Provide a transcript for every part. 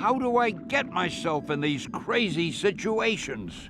How do I get myself in these crazy situations?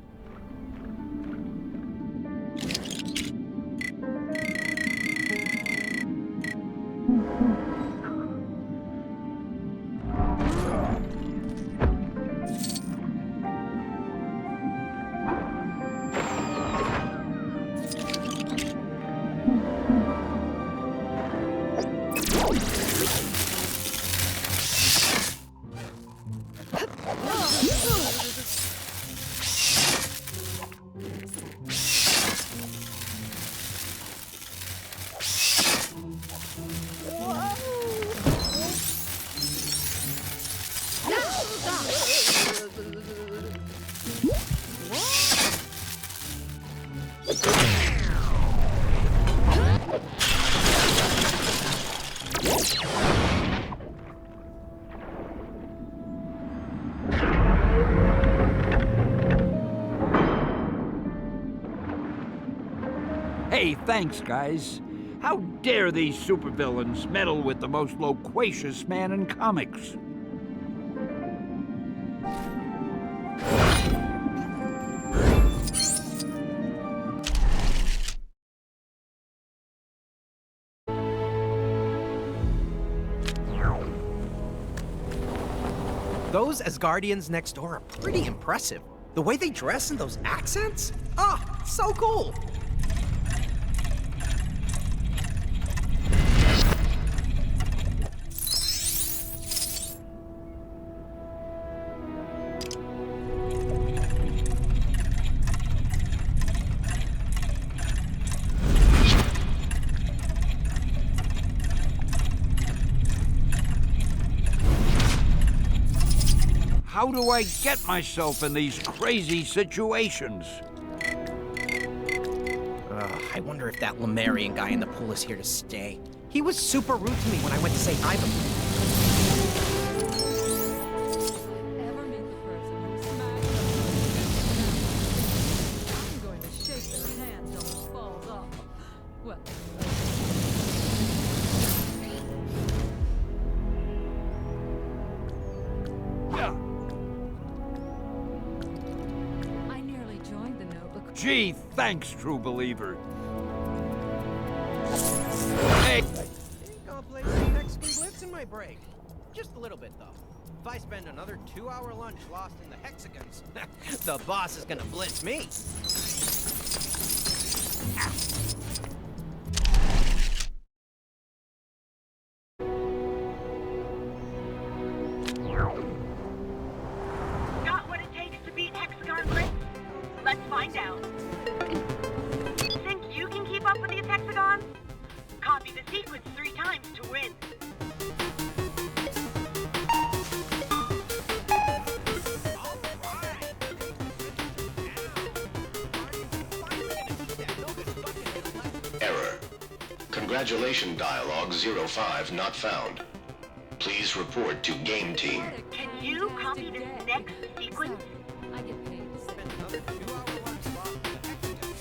Hey, thanks, guys. How dare these supervillains meddle with the most loquacious man in comics? Those Asgardians next door are pretty impressive. The way they dress and those accents? Oh, so cool! How do I get myself in these crazy situations? I wonder if that Lemurian guy in the pool is here to stay. He was super rude to me when I went to say hi to him. I'm going to shake their hands till it falls off. Well, I nearly joined the Nova. Gee, thanks, true believer. Hey! Ain't gonna play some Mexican Blitz in my break. Just a little bit, though. If I spend another 2-hour lunch lost in the hexagons, the boss is gonna blitz me. Got what it takes to beat Hexagon Blitz? Let's find out. Think you can keep up with these Hexagons? Copy the sequence 3 times to win. Error. Congratulations dialog 05 not found. Please report to game team. Can you copy this next sequence? I get paid to say Another 2-hour lunch lost in the hexagons.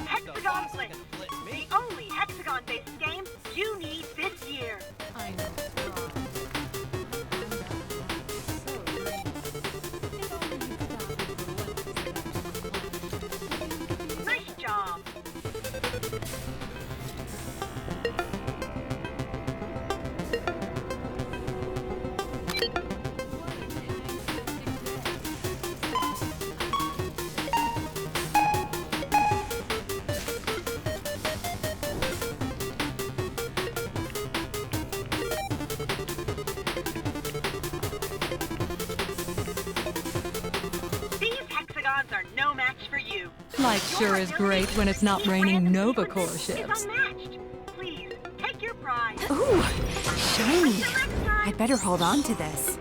Hexagon Blitz, the only Hexagon-based game you need this year. I know. Nice job. Are no match for you. Life sure is great when it's not raining Nova Corps ships. It's unmatched. Please, take your prize. Ooh, shiny. Until next time. I'd better hold on to this.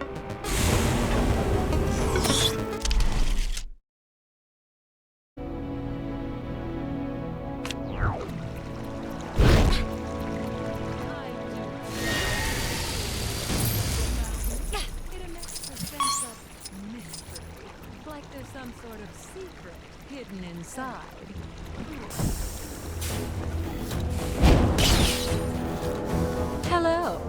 It makes a sense of mystery, like there's some sort of secret hidden inside. Hello.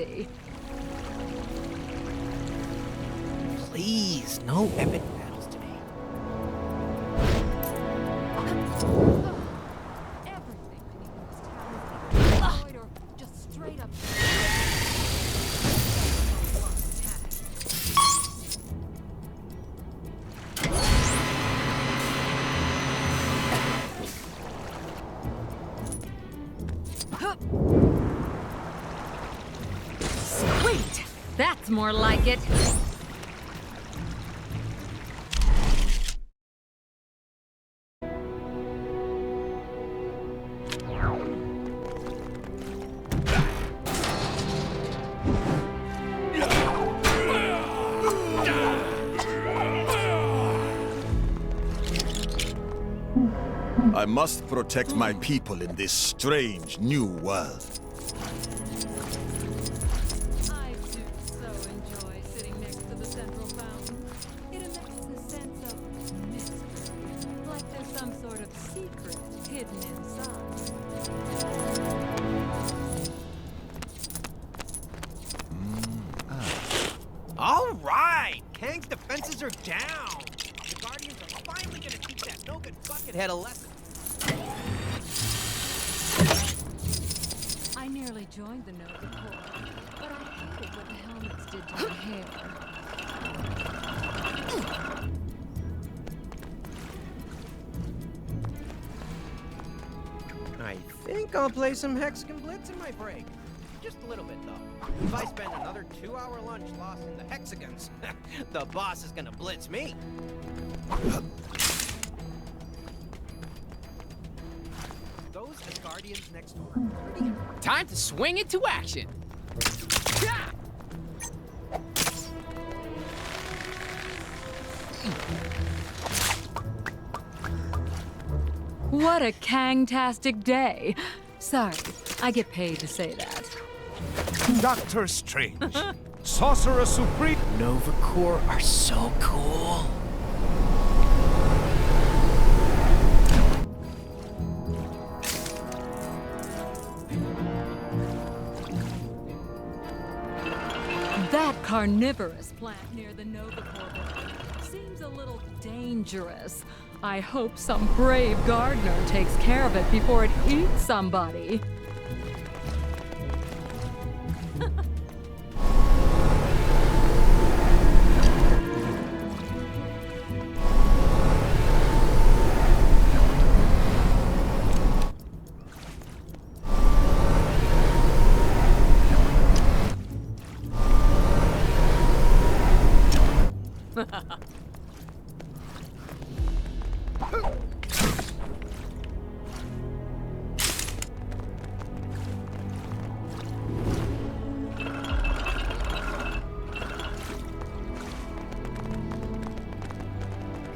Misty. Please, no epic battles today. Everything I need in this town is destroyed or just straight up. Sweet! That's more like it. I must protect my people in this strange new world. I do so enjoy sitting next to the central fountain. It emits a sense of mystery, like there's some sort of secret hidden inside. All right! Kang's defenses are down! The Guardians are finally gonna teach that no-good buckethead a lesson. I nearly joined the Nova Corps, but I hated what the helmets did to my hair. I think I'll play some Hexagon Blitz in my break. Just a little bit, though. If I spend another 2-hour lunch lost in the hexagons, the boss is gonna blitz me. Those Guardians next door are pretty... Time to swing it to action. What a Kang-tastic day. Sorry, I get paid to say that. Doctor Strange, Sorcerer Supreme. Nova Corps are so cool. That carnivorous plant near the Nova Corps building seems a little dangerous. I hope some brave gardener takes care of it before it eats somebody.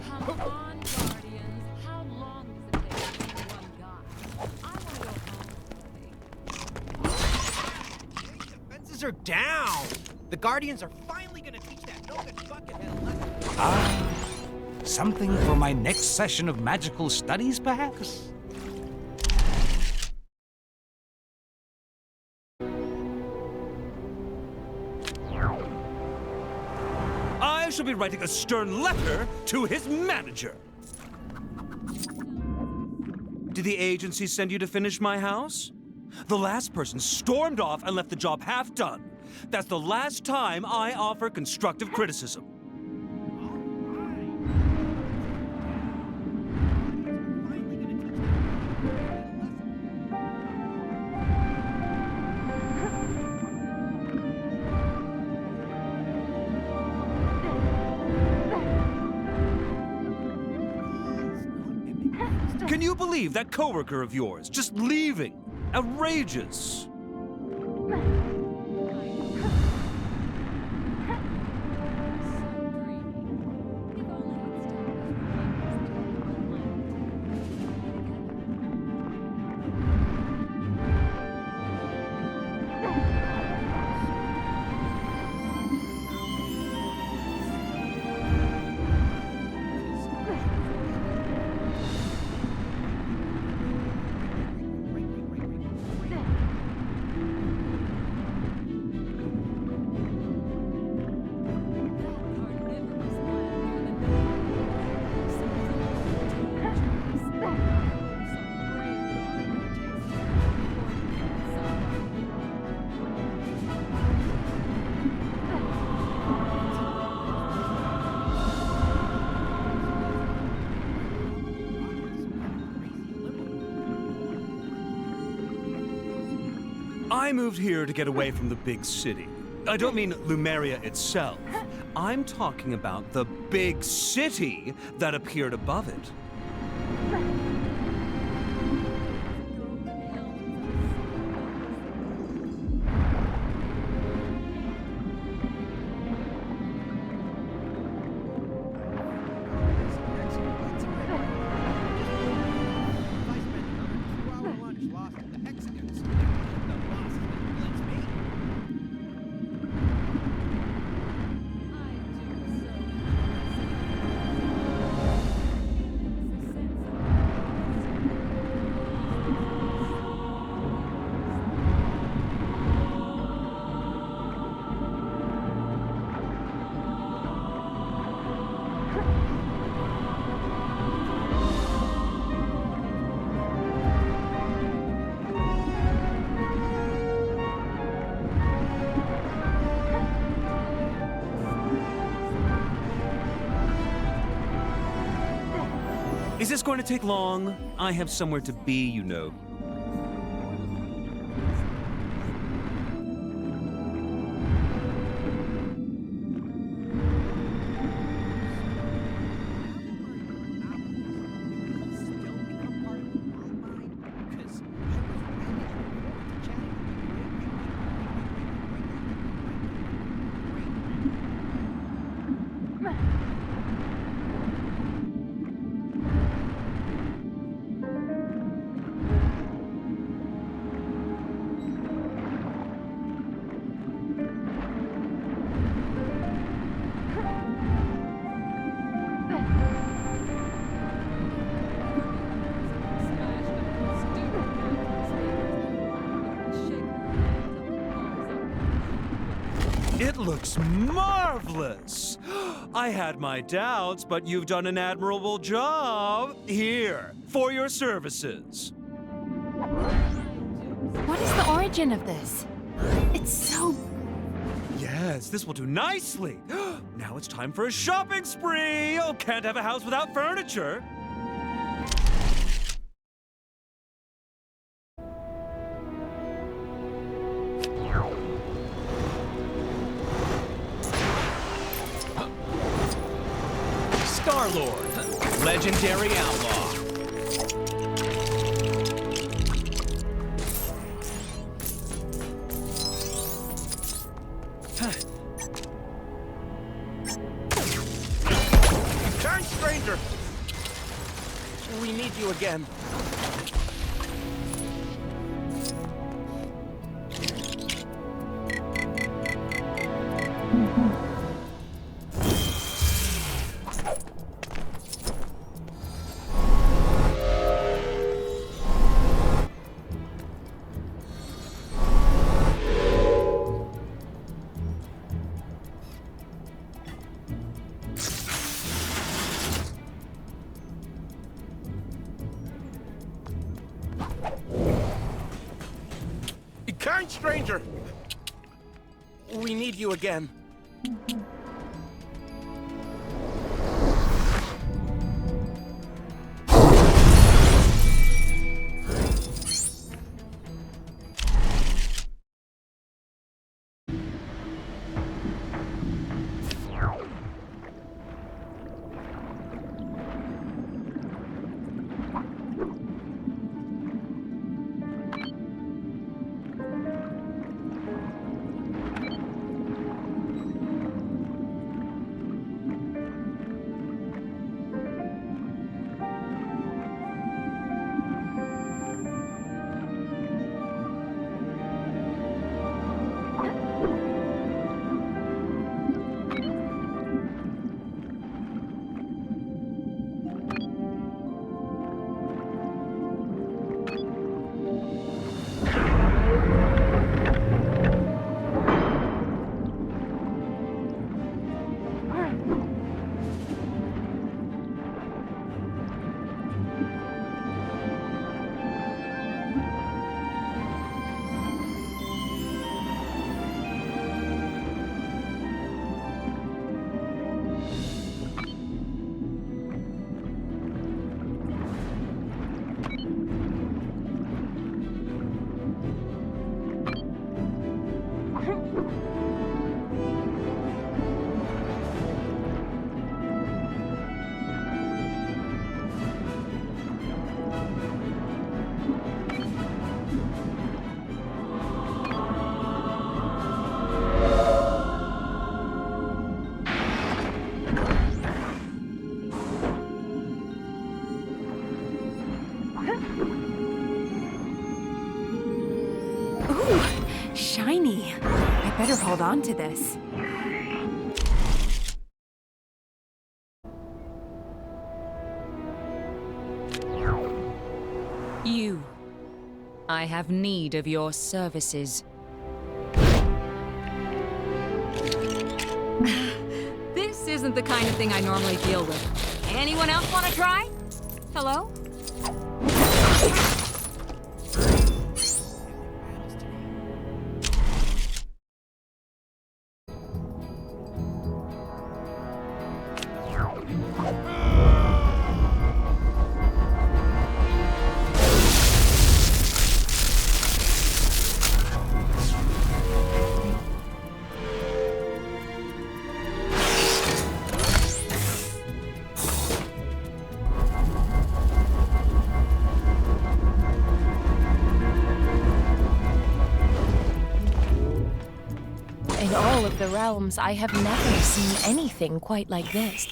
Come on, Guardians. How long does it take to beat one guy? I want to go home already. Kang's defenses are down! The Guardians are finally gonna teach that no-good buckethead a lesson. Something for my next session of magical studies, perhaps? I shall be writing a stern letter to his manager. Did the agency send you to finish my house? The last person stormed off and left the job half done. That's the last time I offer constructive criticism. Can you believe that coworker of yours just leaving? Outrageous. I moved here to get away from the big city. I don't mean Lumeria itself. I'm talking about the big city that appeared above it. Is this going to take long? I have somewhere to be, you know. It looks marvelous! I had my doubts, but you've done an admirable job. Here, for your services. What is the origin of this? It's so... Yes, this will do nicely. Now it's time for a shopping spree! Oh, can't have a house without furniture. Star-Lord, legendary outlaw. Kind stranger! We need you again. Kind stranger! We need you again. Better hold on to this. You. I have need of your services. This isn't the kind of thing I normally deal with. Anyone else want to try? Hello? In all of the realms, I have never seen anything quite like this.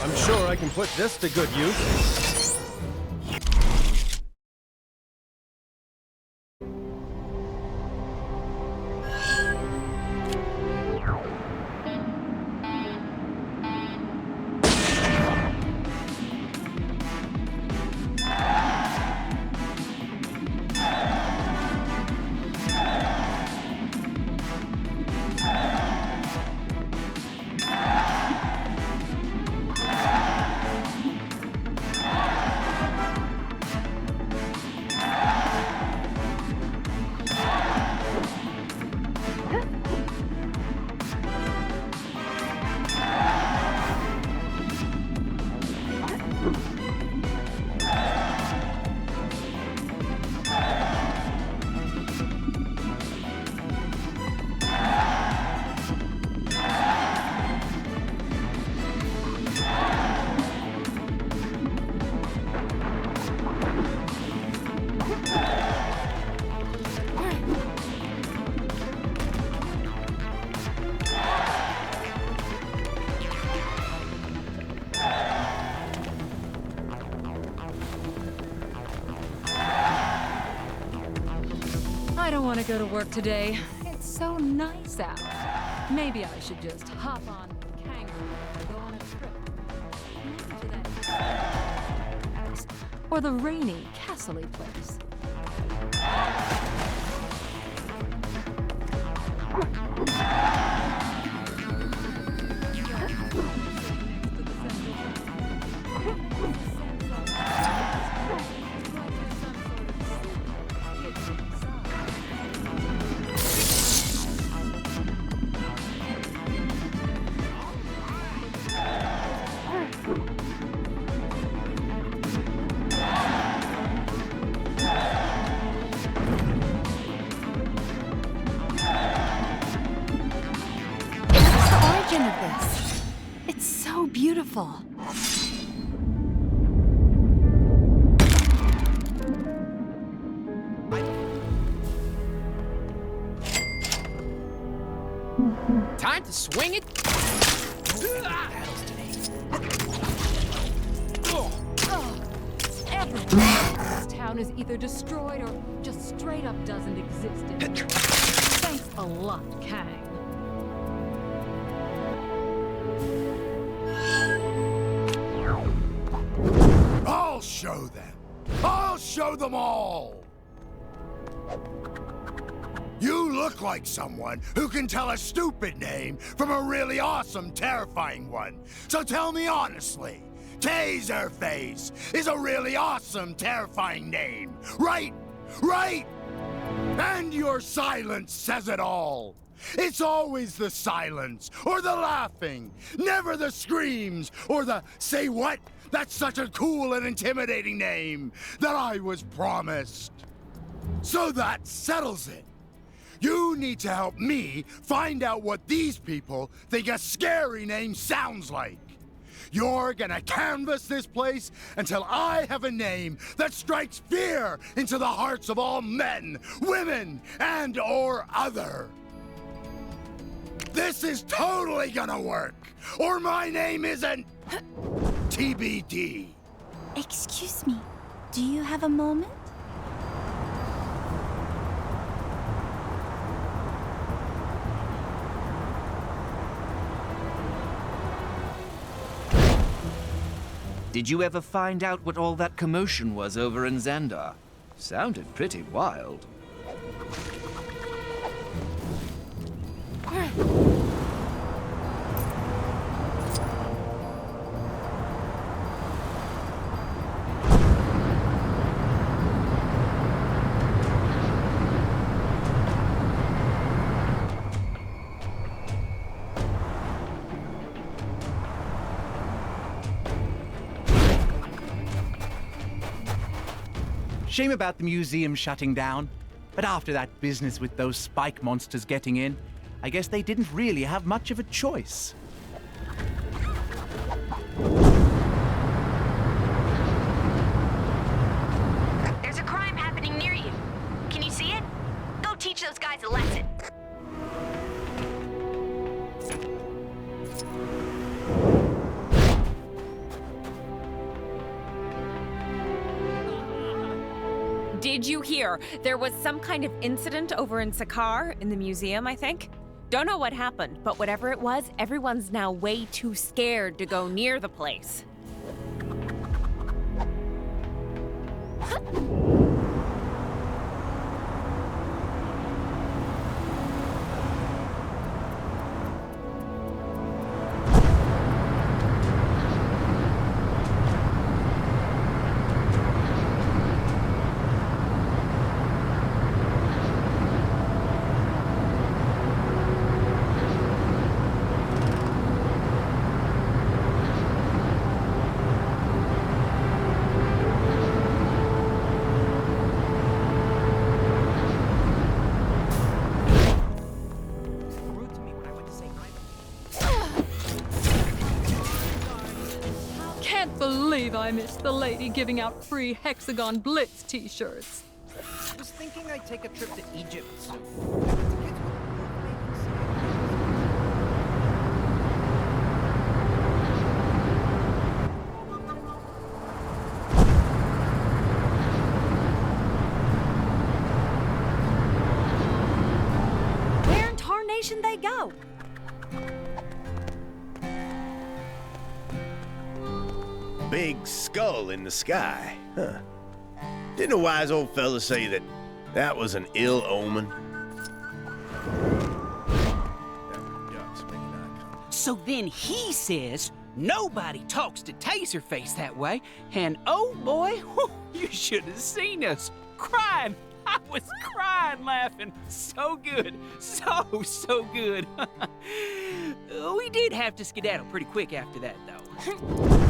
I'm sure I can put this to good use. I don't want to go to work today. It's so nice out. Maybe I should just hop on the kangaroo and go on a trip. Maybe to that or the rainy, castle-y place. It's so beautiful. Time to swing it. Everything in this town is either destroyed or just straight up doesn't exist anymore. Thanks a lot, Kang. I'll show them. I'll show them all. You look like someone who can tell a stupid name from a really awesome, terrifying one. So tell me honestly, Taserface is a really awesome, terrifying name, right? Right? And your silence says it all. It's always the silence, or the laughing, never the screams, or the say what? That's such a cool and intimidating name that I was promised. So that settles it. You need to help me find out what these people think a scary name sounds like. You're gonna canvass this place until I have a name that strikes fear into the hearts of all men, women, and or other. This is totally gonna work, or my name isn't TBD. Excuse me, do you have a moment? Did you ever find out what all that commotion was over in Xandar? Sounded pretty wild. Shame about the museum shutting down. But after that business with those spike monsters getting in, I guess they didn't really have much of a choice. There's a crime happening near you. Can you see it? Go teach those guys a lesson. Did you hear? There was some kind of incident over in Sakar, in the museum, I think. Don't know what happened, but whatever it was, everyone's now way too scared to go near the place. I missed the lady giving out free Hexagon Blitz t-shirts. I was thinking I'd take a trip to Egypt soon. Where in tarnation they go? Big skull in the sky, huh? Didn't a wise old fella say that that was an ill omen? So then he says nobody talks to Taserface that way, and oh boy, you should have seen us crying. I was crying laughing. So good. So good. We did have to skedaddle pretty quick after that, though.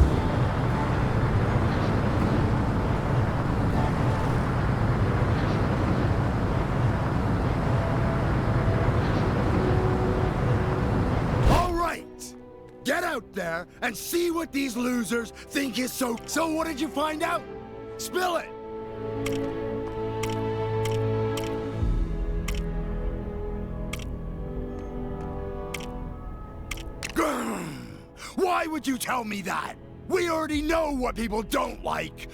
Get out there and see what these losers think is so... So what did you find out? Spill it! Why would you tell me that? We already know what people don't like.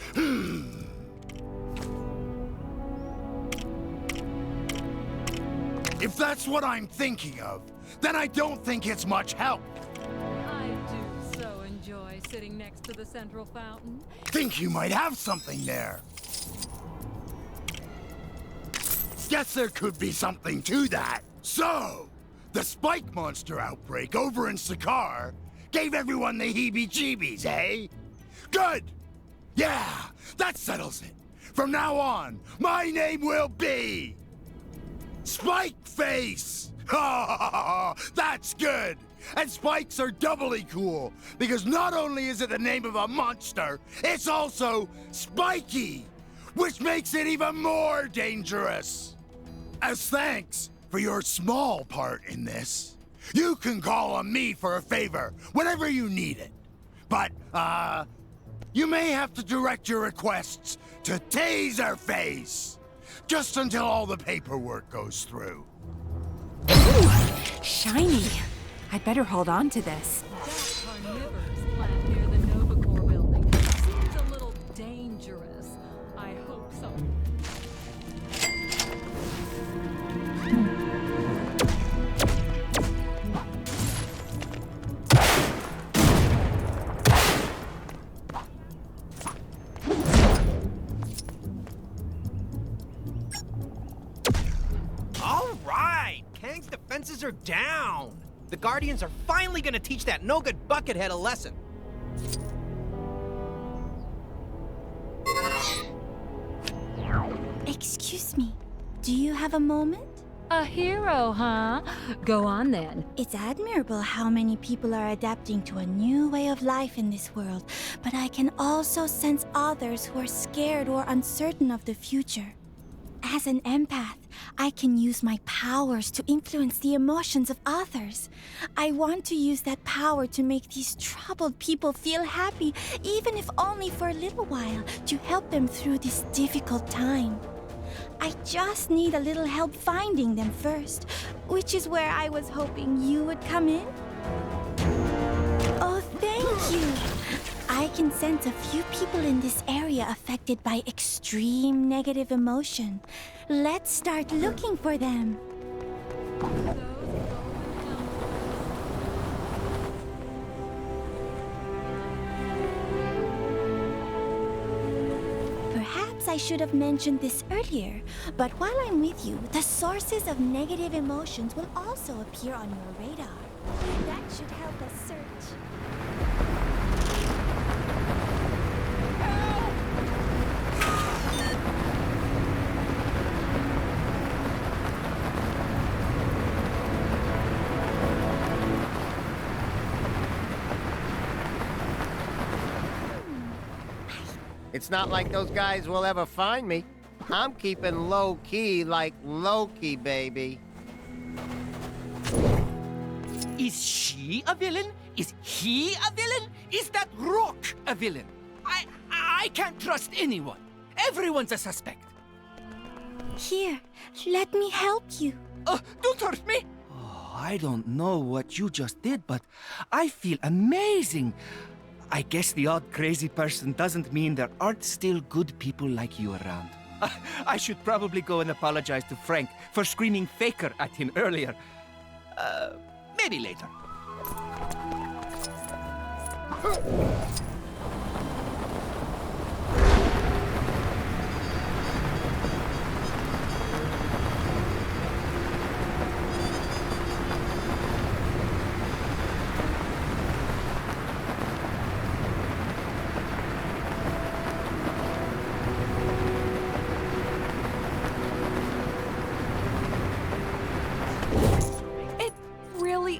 If that's what I'm thinking of, then I don't think it's much help. I do so enjoy sitting next to the central fountain. Think you might have something there. Guess there could be something to that. So, the spike monster outbreak over in Sakaar gave everyone the heebie-jeebies, eh? Good! Yeah, that settles it. From now on, my name will be... Spikeface! Ha! That's good! And spikes are doubly cool, because not only is it the name of a monster, it's also spiky, which makes it even more dangerous. As thanks for your small part in this, you can call on me for a favor whenever you need it. But, you may have to direct your requests to Taserface, just until all the paperwork goes through. Ooh, shiny. I'd better hold on to this. That carnivorous plant near the Novacore building seems a little dangerous. I hope so. All right! Kang's defenses are down! The Guardians are finally gonna teach that no-good buckethead a lesson. Excuse me, do you have a moment? A hero, huh? Go on then. It's admirable how many people are adapting to a new way of life in this world, but I can also sense others who are scared or uncertain of the future. As an empath, I can use my powers to influence the emotions of others. I want to use that power to make these troubled people feel happy, even if only for a little while, to help them through this difficult time. I just need a little help finding them first, which is where I was hoping you would come in. Oh, thank you. I can sense a few people in this area affected by extreme negative emotion. Let's start looking for them. Perhaps I should have mentioned this earlier, but while I'm with you, the sources of negative emotions will also appear on your radar. That should help us search. It's not like those guys will ever find me. I'm keeping low-key like Loki, baby. Is she a villain? Is he a villain? Is that Rock a villain? I can't trust anyone. Everyone's a suspect. Here, let me help you. Don't hurt me. Oh, I don't know what you just did, but I feel amazing. I guess the odd crazy person doesn't mean there aren't still good people like you around. I should probably go and apologize to Frank for screaming faker at him earlier. Maybe later.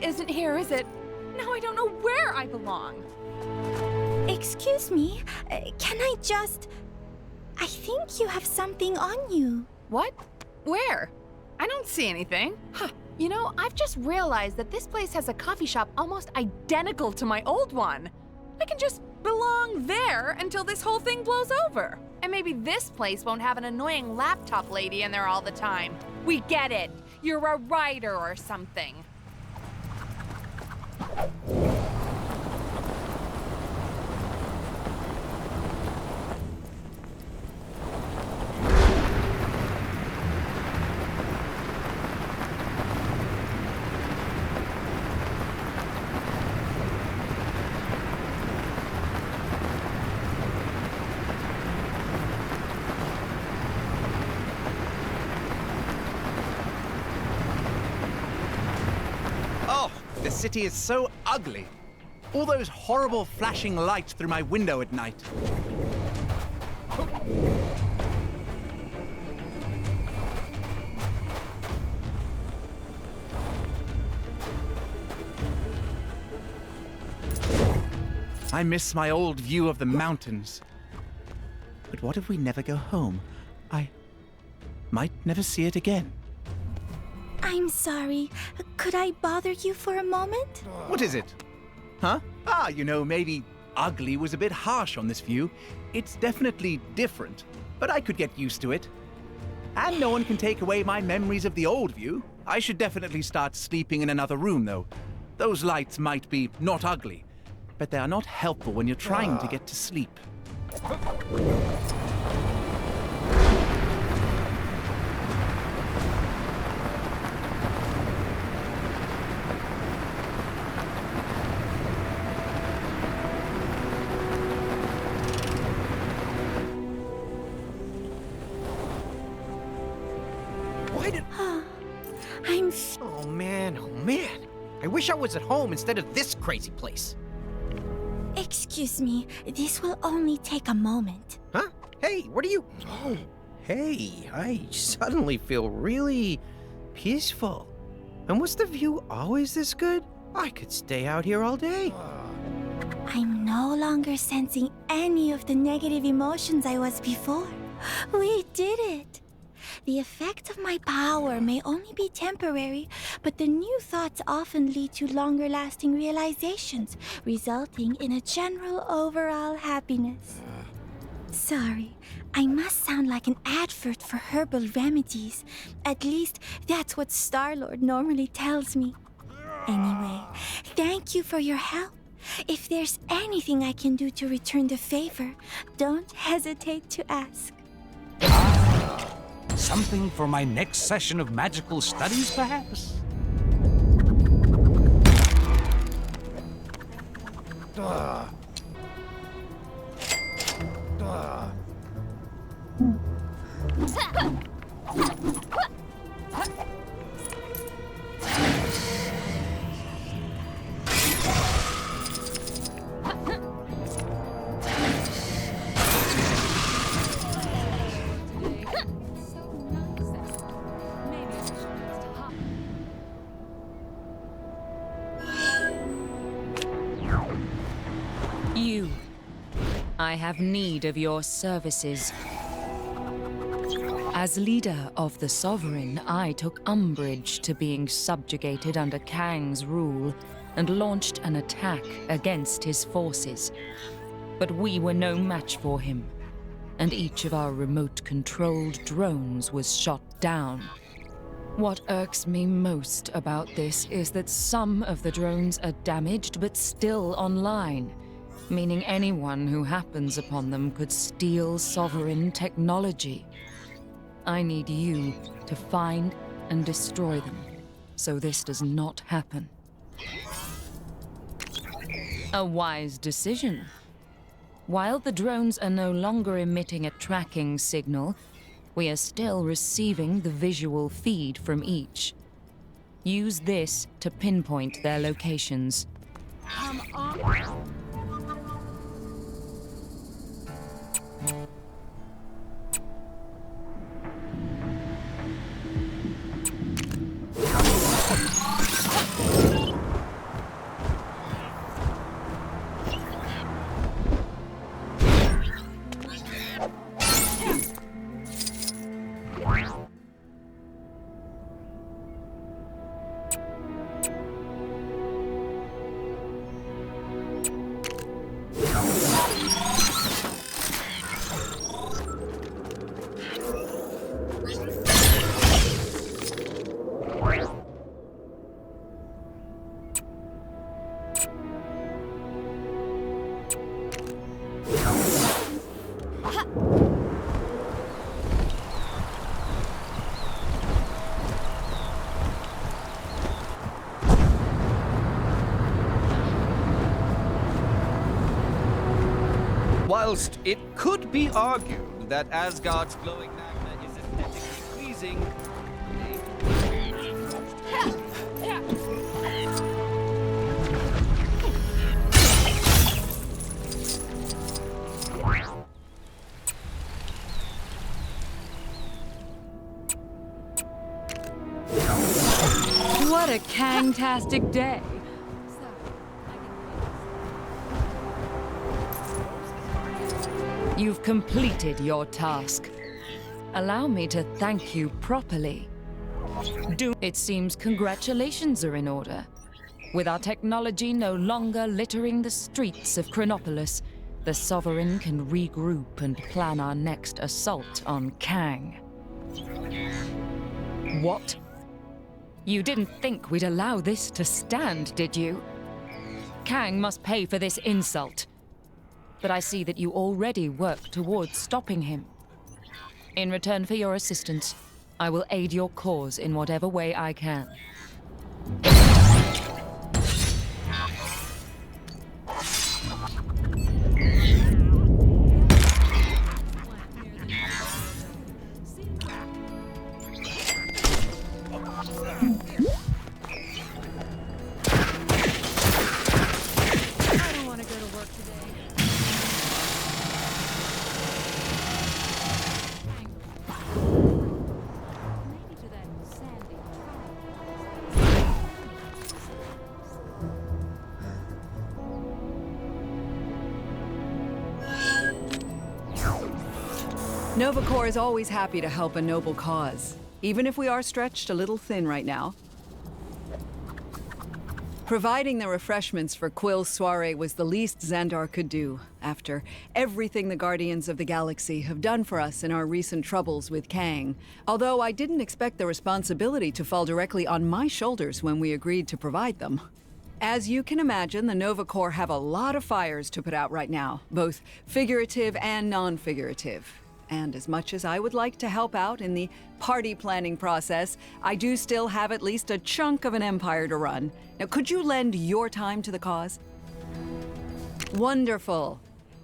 Isn't here, is it? Now I don't know where I belong. Excuse me, can I just... I think you have something on you. What? Where? I don't see anything. Huh. You know, I've just realized that this place has a coffee shop almost identical to my old one. I can just belong there until this whole thing blows over. And maybe this place won't have an annoying laptop lady in there all the time. We get it. You're a writer or something. The city is so ugly. All those horrible flashing lights through my window at night. I miss my old view of the mountains. But what if we never go home? I might never see it again. I'm sorry. Could I bother you for a moment? What is it? Huh? You know, maybe ugly was a bit harsh on this view. It's definitely different, but I could get used to it. And no one can take away my memories of the old view. I should definitely start sleeping in another room, though. Those lights might be not ugly, but they are not helpful when you're trying to get to sleep. Oh man, oh man. I wish I was at home instead of this crazy place. Excuse me, this will only take a moment. Huh? Hey, what are you... Oh, hey, I suddenly feel really peaceful. And was the view always this good? I could stay out here all day. I'm no longer sensing any of the negative emotions I was before. We did it. The effect of my power may only be temporary, but the new thoughts often lead to longer-lasting realizations, resulting in a general overall happiness. Sorry, I must sound like an advert for herbal remedies. At least, that's what Star-Lord normally tells me. Anyway, thank you for your help. If there's anything I can do to return the favor, don't hesitate to ask. Something for my next session of magical studies, perhaps? I have need of your services. As leader of the Sovereign, I took umbrage to being subjugated under Kang's rule and launched an attack against his forces. But we were no match for him, and each of our remote-controlled drones was shot down. What irks me most about this is that some of the drones are damaged but still online, meaning anyone who happens upon them could steal Sovereign technology. I need you to find and destroy them, so this does not happen. A wise decision. While the drones are no longer emitting a tracking signal, we are still receiving the visual feed from each. Use this to pinpoint their locations. Come on. Whilst it could be argued that Asgard's glowing magma is aesthetically pleasing, What a Kang-tastic day. You've completed your task. Allow me to thank you properly. It seems congratulations are in order. With our technology no longer littering the streets of Chronopolis, the Sovereign can regroup and plan our next assault on Kang. What? You didn't think we'd allow this to stand, did you? Kang must pay for this insult. But I see that you already work towards stopping him. In return for your assistance, I will aid your cause in whatever way I can. Nova Corps is always happy to help a noble cause, even if we are stretched a little thin right now. Providing the refreshments for Quill's soiree was the least Xandar could do, after everything the Guardians of the Galaxy have done for us in our recent troubles with Kang. Although I didn't expect the responsibility to fall directly on my shoulders when we agreed to provide them. As you can imagine, the Nova Corps have a lot of fires to put out right now, both figurative and non-figurative. And as much as I would like to help out in the party planning process, I do still have at least a chunk of an empire to run. Now, could you lend your time to the cause? Wonderful.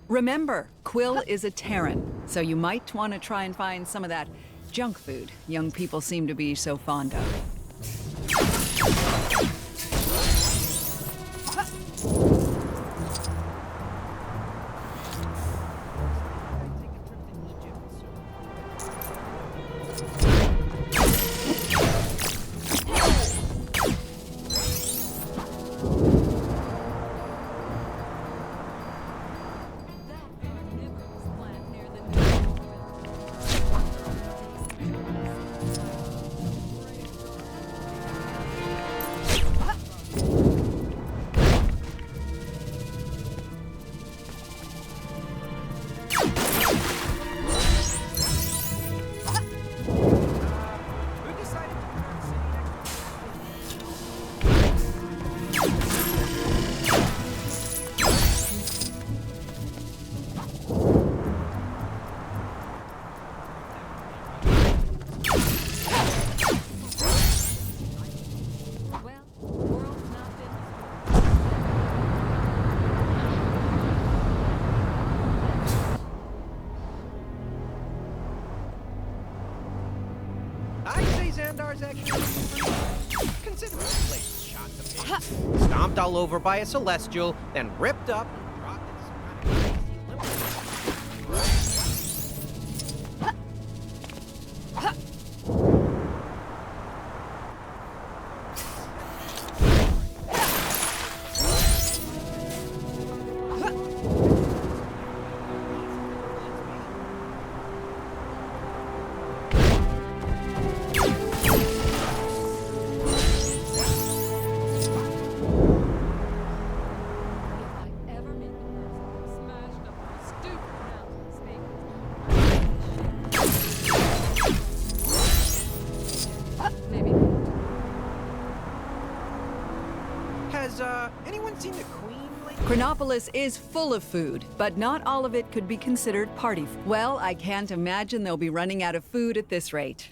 Remember, Quill is a Terran, so you might want to try and find some of that junk food young people seem to be so fond of. Xandar's actually considerably place shot to pieces, stomped all over by a Celestial, then ripped up and dropped in some kind of crazy limbo. Has anyone seen the Queen lately? Chronopolis is full of food, but not all of it could be considered party food. Well, I can't imagine they'll be running out of food at this rate.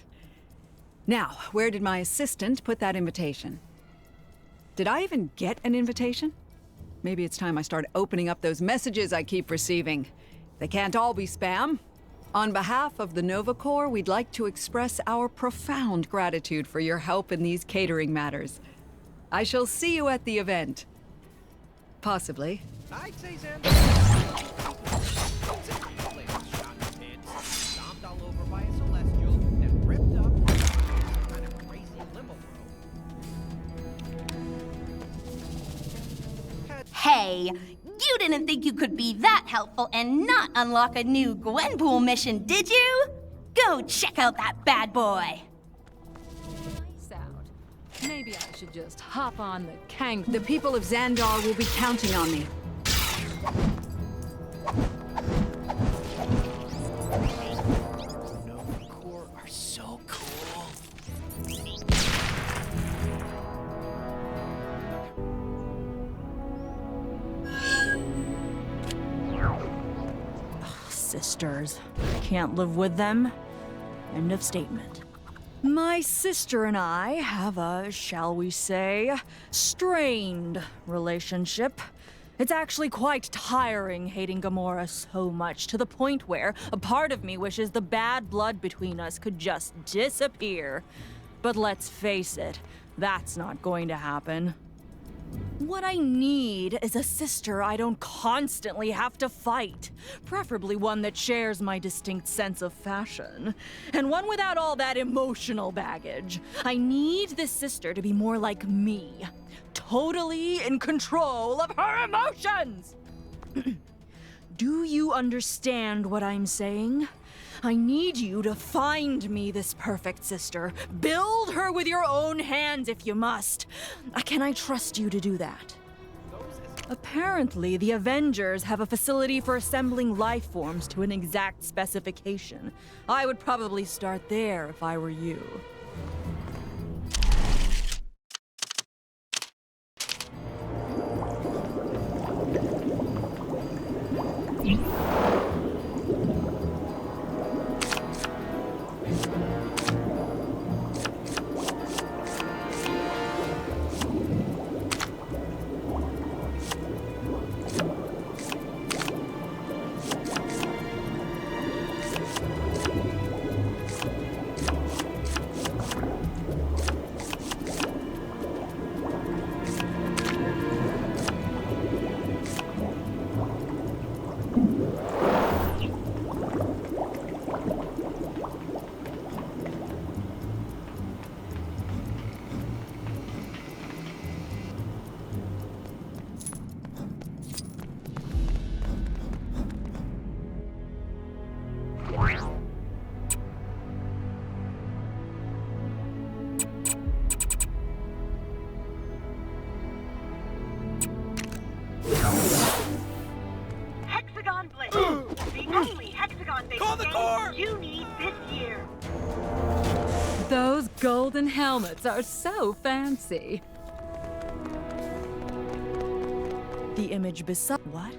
Now, where did my assistant put that invitation? Did I even get an invitation? Maybe it's time I start opening up those messages I keep receiving. They can't all be spam. On behalf of the Nova Corps, we'd like to express our profound gratitude for your help in these catering matters. I shall see you at the event. Possibly. I'd say stomped all over by a celestial, then ripped up some kind of crazy limo world. Hey, you didn't think you could be that helpful and not unlock a new Gwenpool mission, did you? Go check out that bad boy! Maybe I should just hop on the Kang. The people of Xandar will be counting on me. Nova Corps are so cool. Sisters. Can't live with them. End of statement. My sister and I have a, shall we say, strained relationship. It's actually quite tiring hating Gamora so much, to the point where a part of me wishes the bad blood between us could just disappear. But let's face it, that's not going to happen. What I need is a sister I don't constantly have to fight. Preferably one that shares my distinct sense of fashion. And one without all that emotional baggage. I need this sister to be more like me. Totally in control of her emotions! Do you understand what I'm saying? I need you to find me this perfect sister. Build her with your own hands if you must. Can I trust you to do that? Apparently, the Avengers have a facility for assembling life forms to an exact specification. I would probably start there if I were you. Hexagon Blitz, the only hexagon-based game you need this year. Those golden helmets are so fancy. The image beside... What?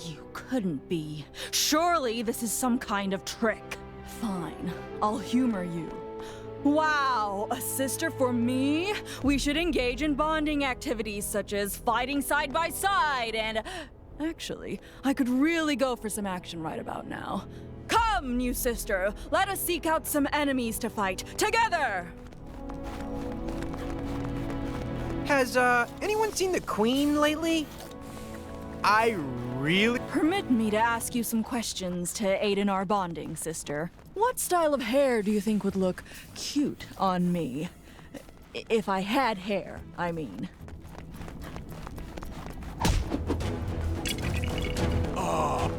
You couldn't be. Surely this is some kind of trick. Fine, I'll humor you. Wow, a sister for me? We should engage in bonding activities such as fighting side by side and... Actually, I could really go for some action right about now. Come, new sister, let us seek out some enemies to fight together! Has, anyone seen the Queen lately? I really... Permit me to ask you some questions to aid in our bonding, sister. What style of hair do you think would look cute on me? If I had hair, I mean. Oh.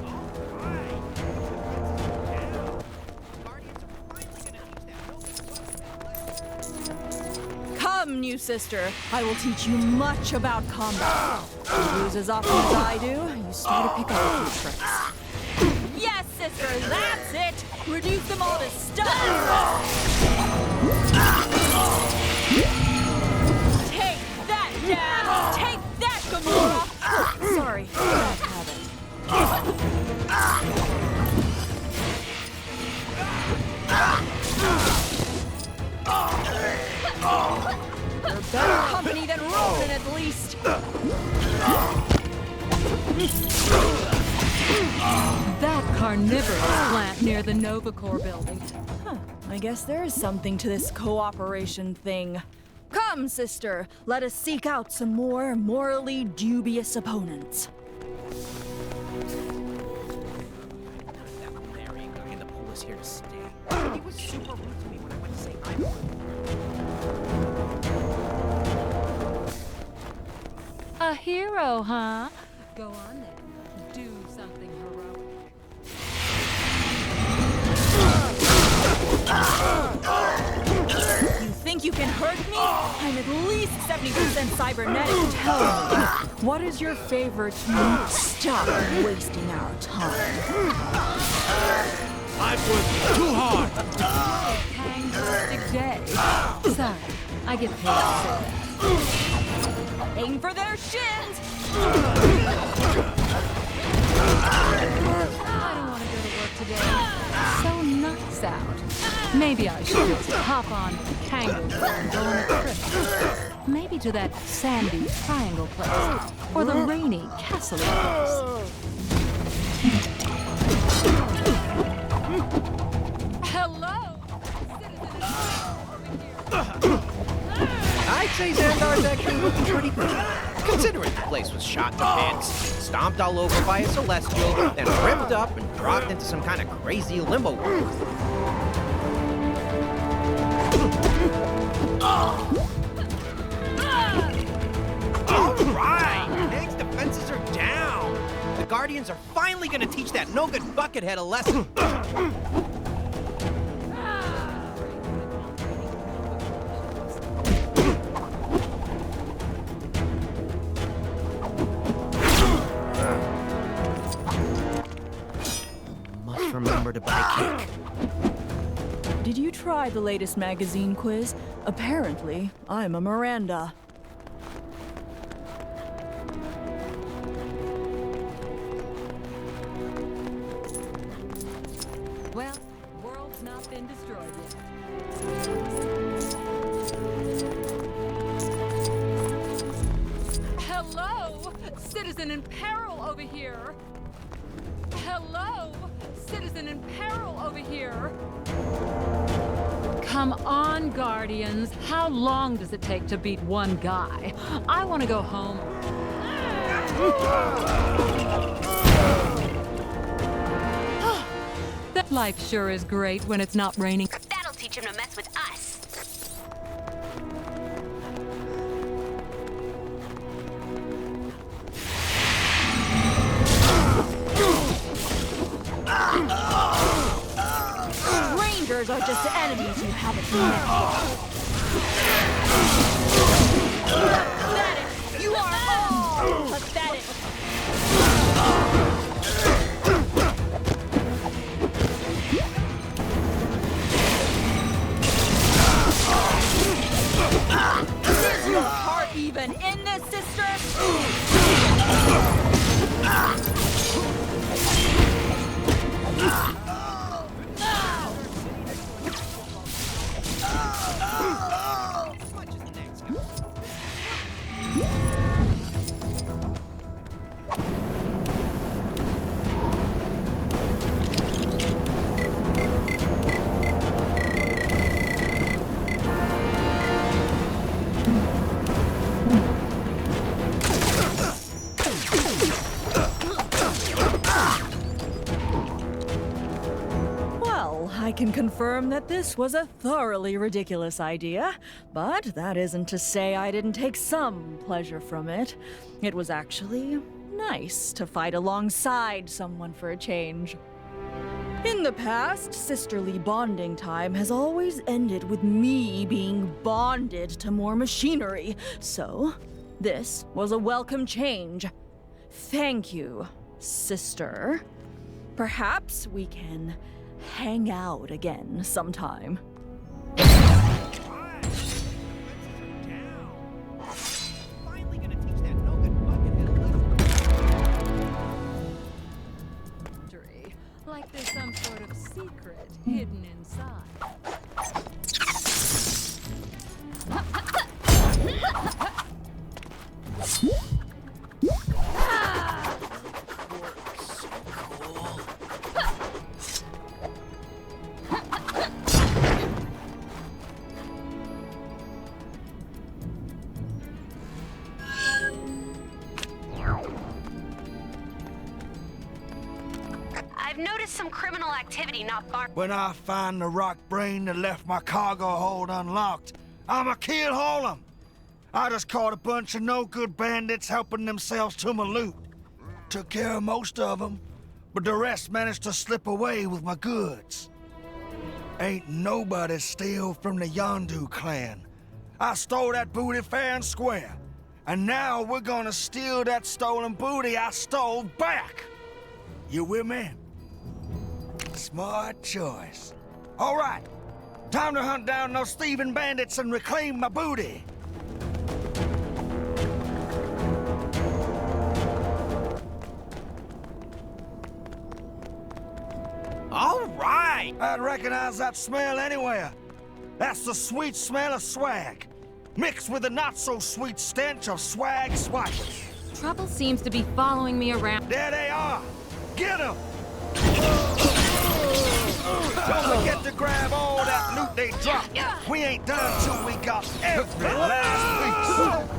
Come, new sister. I will teach you much about combat. You lose as often as I do, you start to pick up a few tricks. Yes, sister, that's it! Reduce them all to studs! Take that, Dad! Take that, Gamora! Sorry, bad habit. You're better company than Ronan, at least. That carnivorous plant near the Novacore building. Huh. I guess there is something to this cooperation thing. Come, sister, let us seek out some more morally dubious opponents. The pool is here to stay. He was super rude to me when I went to say hi. A hero, huh? Go on then. Do something heroic. You think you can hurt me? I'm at least 70% cybernetic. Tell me, what is your favorite move? Stop wasting our time. Life was too hard. Fantastic day. Sorry, I get paid to say that. Aim for their shins! I don't want to go to work today. So nice out. Maybe I should just hop on Kangaroo and go on a trip. Maybe to that sandy triangle place, or the rainy castle place. Hello, I'd say Xandar's actually looking pretty good. Considering the place was shot to bits, stomped all over by a celestial, then ripped up and dropped into some kind of crazy limbo world. Alright! Kang's defenses are down! The Guardians are finally gonna teach that no-good buckethead a lesson. Must remember to buy cake. Did you try the latest magazine quiz? Apparently, I'm a Miranda. Well, world's not been destroyed yet. Hello, citizen in peril over here. Hello, citizen in peril over here. Come on, Guardians. How long does it take to beat one guy? I want to go home. That life sure is great when it's not raining. That'll teach him to mess with us. Strangers are just enemies you haven't met. Pathetic! You are all pathetic! Is your heart even in this, sister? I can confirm that this was a thoroughly ridiculous idea, but that isn't to say I didn't take some pleasure from it. It was actually nice to fight alongside someone for a change. In the past, sisterly bonding time has always ended with me being bonded to more machinery, so this was a welcome change. Thank you, sister. Perhaps we can hang out again sometime. noticed some criminal activity not far. When I find the rock brain that left my cargo hold unlocked, I'ma kill all of them. I just caught a bunch of no-good bandits helping themselves to my loot. Took care of most of them, but the rest managed to slip away with my goods. Ain't nobody steal from the Yondu clan. I stole that booty fair and square, and now we're gonna steal that stolen booty I stole back. You with me? Smart choice. All right, time to hunt down those thieving bandits and reclaim my booty. All right! I'd recognize that smell anywhere. That's the sweet smell of swag, mixed with the not-so-sweet stench of swag swipers. Trouble seems to be following me around. There they are! Get them! Don't forget to grab all that loot they dropped. We ain't done till we got every last piece.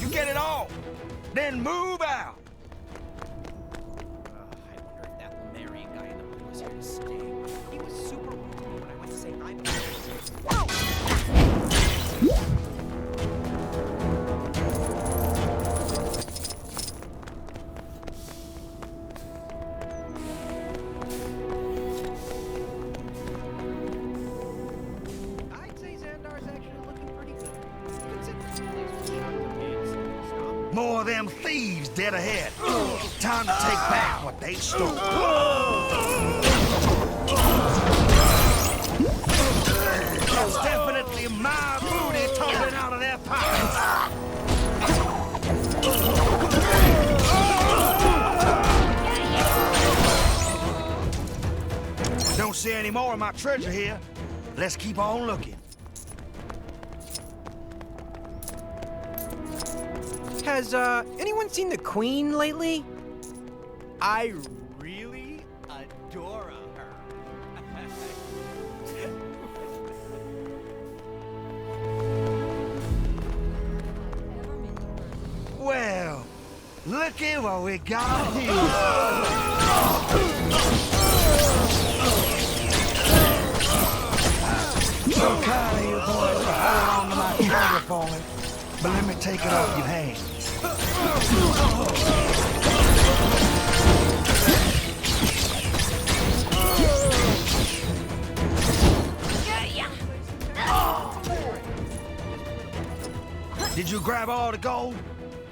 You get it all, then move out. I wonder if that Marion guy in the pool was here to stay. He was super rude to me when I went to say hi. I'd say Xandar's actually looking pretty good. Considering the place was shot to bits and stuff. More of them thieves dead ahead. Time to take back what they stole. That's definitely my booty tumbling out of their pockets. Don't see any more of my treasure here. Let's keep on looking. Has anyone seen the Queen lately? I really adore her. Well, look at what we got here. So kind of you boys to hold on to my treasure for me, but let me take it off your hands. Did you grab all the gold?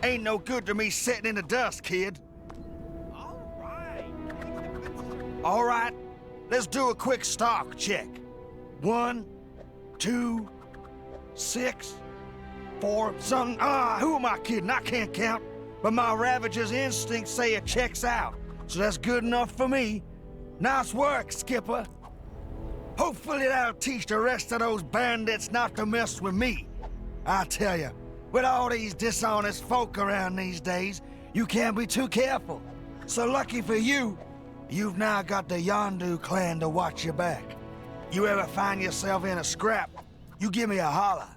Ain't no good to me sitting in the dust, kid. All right, let's do a quick stock check. 1, 2, 6, 4, something. Who am I kidding? I can't count. But my Ravager's instincts say it checks out, so that's good enough for me. Nice work, Skipper. Hopefully that'll teach the rest of those bandits not to mess with me. I tell you, with all these dishonest folk around these days, you can't be too careful. So lucky for you, you've now got the Yondu clan to watch your back. You ever find yourself in a scrap, you give me a holler.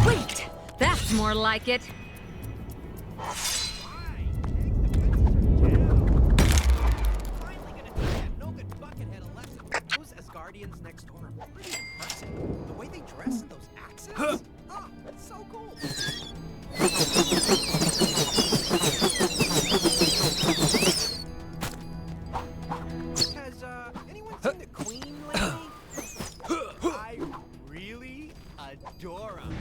Wait, that's more like it. Those Asgardians next door are pretty impressive. The way they dress and those accents. Oh, it's so cool. Has anyone seen the Queen lately? I really adore her.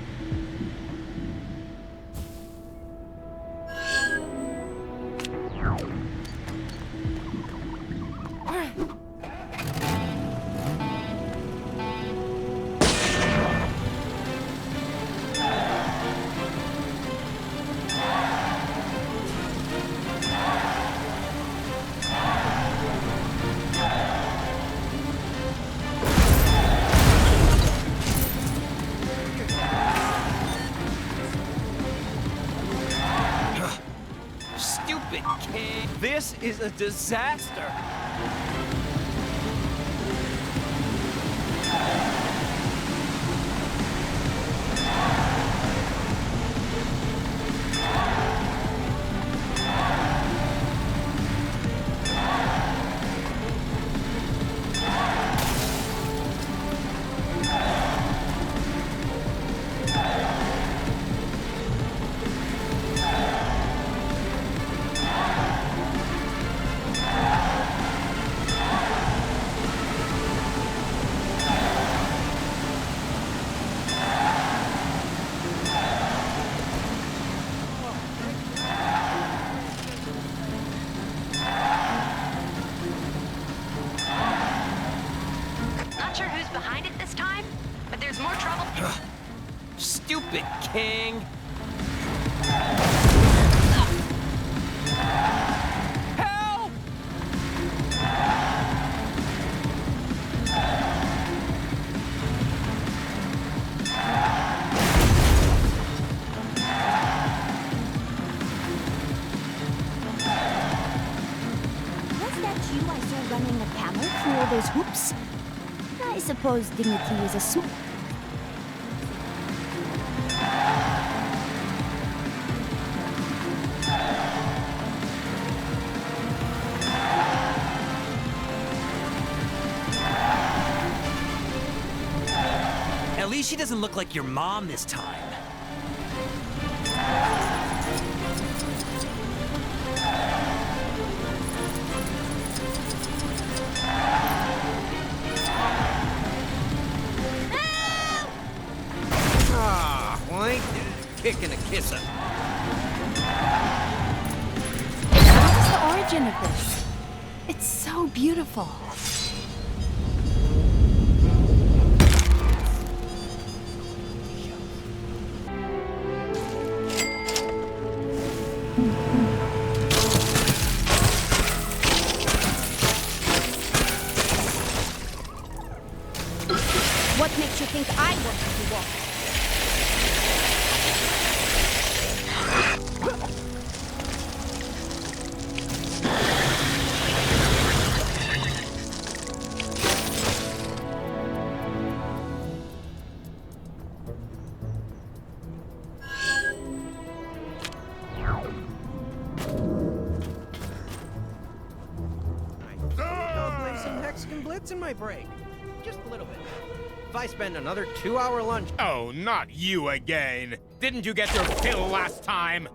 Stupid kid. This is a disaster. There's more trouble. Stupid king! Help! Was that you I saw running the camel through all those hoops? I suppose dignity is a small... At least she doesn't look like your mom this time. Ah, well, ain't kicking a kisser. What is the origin of this? It's so beautiful. What makes you think I want to walk? I'll play some Mexican Blitz in my break. Just a little bit. If I spend another 2-hour lunch... Oh, not you again! Didn't you get your fill last time?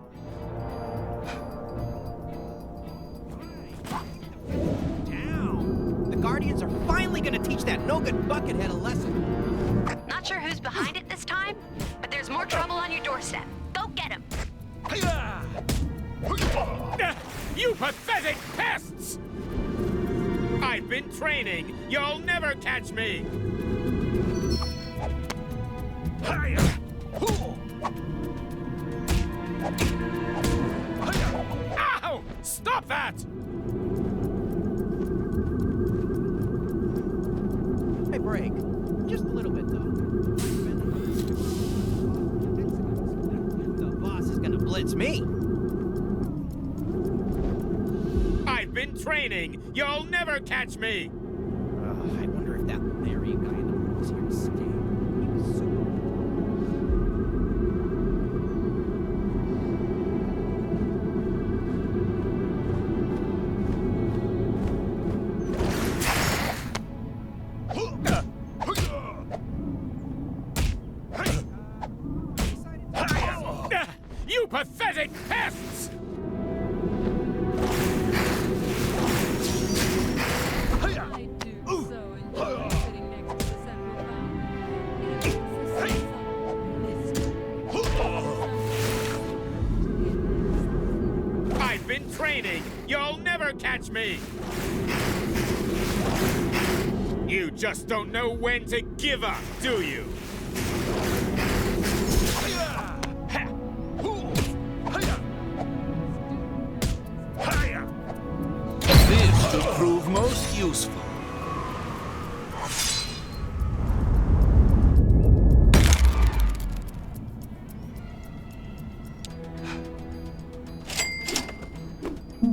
Down! The Guardians are finally gonna teach that no-good buckethead a lesson. Not sure who's behind it this time, but there's more trouble on your doorstep. Go get him. You pathetic pests! I've been training. You'll never catch me. Ow! Stop that! My break. Just a little bit, though. The boss is gonna blitz me. I've been training. You'll never catch me. I wonder if that Larry guy in the room is here to stay. He was so... You pathetic pests! I do so enjoy sitting next to the central fountain. It evokes a sense of mystery. I've been training. You'll never catch me. You just don't know when to give up, do you? This should prove most useful.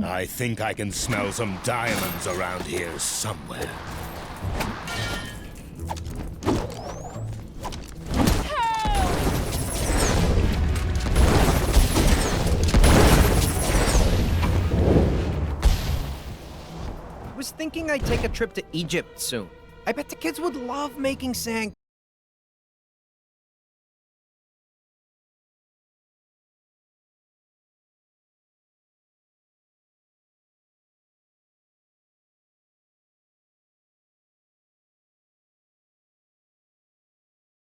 I think I can smell some diamonds around here somewhere. I was thinking I'd take a trip to Egypt soon. I bet the kids would love making sand.